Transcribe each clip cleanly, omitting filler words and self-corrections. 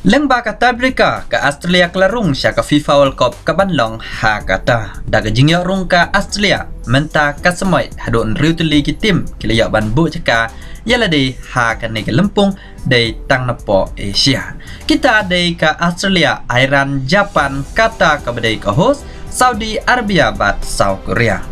Lembaga Tabrika ke Australia kelarung syaka FIFA World Cup ke Banlong ha kata dah kejingyak rung ke Australia menta ke semoy hadun riutuli ki tim kila yak ban bu caka yala dei ha kan ke lempung dei tang napo Asia. Kita dei ke Australia, Iran, Japan, kata ke bedai ke host Saudi Arabia bat South Korea.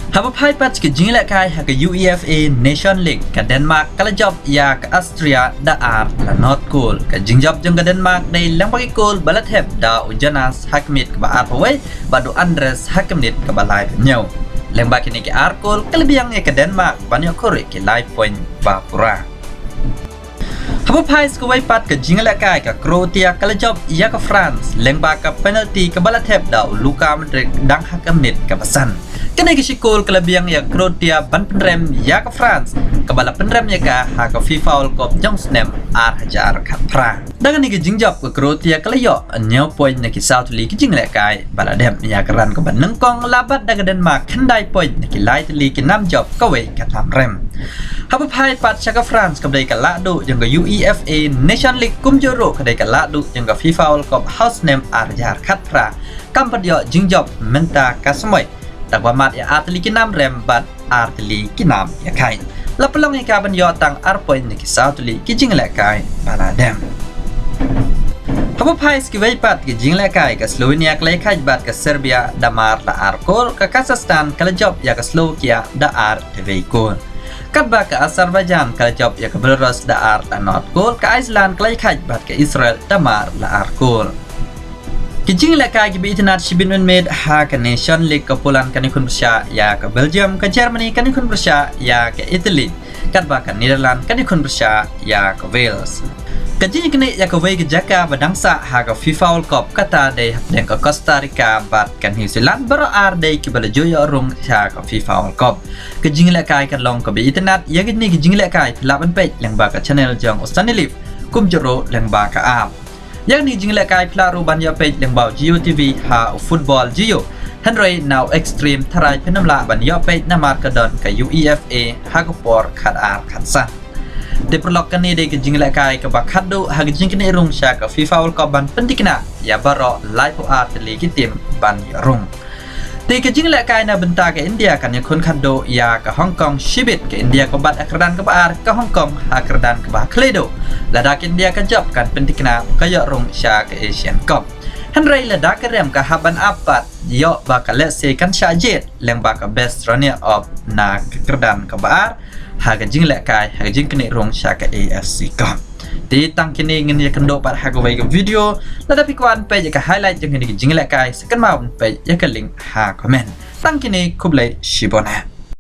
Haba phai patch ke jingla kai ha ke UEFA Nation League ke Denmark kala job ya ke Austria da ar la North Kool ke jingjab jeng ke Denmark dai lang bagi kool balat heb da Ujanas Hakmit ke ba ar pawai badu Andres Hakmit ke ba lai nyau lang bagi ni ke ar kool kelebiang ke Denmark banyak korek ke lai point ba pura. Haba phai ke wai pat ke jingla kai ke Croatia kala job ya ke France lang ba ke penalty ke balat heb da Luka Modric dang Hakmit ke pesan. Kena kisikul kelebiang ya Croatia ban penrem ya ke France kebala penrem ya ka ha ke FIFA World Cup jong snem ar hajar khatra dengan ni ke jingjap ke Croatia kelayo nyau poin na ki South League jingle kai bala dem ya keran ke ban nengkong labat dengan Denmark kendai poin na ki lai tli ki nam job ka we ka tam rem haba phai pat cha ke France ke dai ka la du jong ke UEFA Nation League kum joro ke dai ka la du jong ke FIFA World Cup house name ar hajar khatra kam padyo jingjap menta ka semoy tak wamat ya atli kinam rembat atli kinam ya kai la pelong ya kaban yo tang arpoin ni kisau tuli ki jingle kai baladem haba phai ski wei pat ki jingle kai ka Slovenia klai khai bat ka Serbia damar la arkol ka Kazakhstan kala job ya ka Slovakia da ar teveikol kadba ka Azerbaijan kala job ya ka Belarus da ar la North ka Iceland klai khai bat ka Israel damar la arkol Kijing lekai ki bitinat shibinun med ha ke Nation League ke Poland kan ikun bersya ya ke Belgium ke Germany kan ikun bersya ya ke Italy kan bahkan Netherlands kan ikun bersya ya ke Wales. Kijing kini ya ke Wei ke Jaka badangsa ha ke FIFA World Cup kata dei dan ke Costa Rica bat kan New Zealand berar dei ki bala joyo rung ha ke FIFA World Cup. Kijing lekai kan long ke bitinat ya kini kijing lekai laban page yang ba ke channel jong Australia kum jero yang ba ke app. Yang ni jingle kai plaru banya page leng bau Geo TV ha football Geo Henry now extreme tarai penamla banya page namar kadon ke UEFA ha ko por khat ar khat san de prolog kan ni de ke jingle kai ke bakhat do ha ke jingle rung sha ke FIFA World Cup ban pentikna ya baro live art li ki tim ban rung de ke jingle kai na benta ke India kan ya kon khando ya ke Hong Kong shibit ke India ko bat akradan ke bar ke Hong Kong akradan ke ba kledo ladak India kan job kan pentikna kaya rung sya ke Asian Cup Henry ladak rem ka haban apat yo ba ka let's say kan sya jet leng ba ka best runner of na akradan ke bar ha ke jingle kai ha jing kene rung sya ke AFC Cup di tang kini ngin ya kendo par ha ko ke video lada pikwan page ka highlight jeng ni jingle kai second mau page ya ke link ha comment tang kini kublai shibona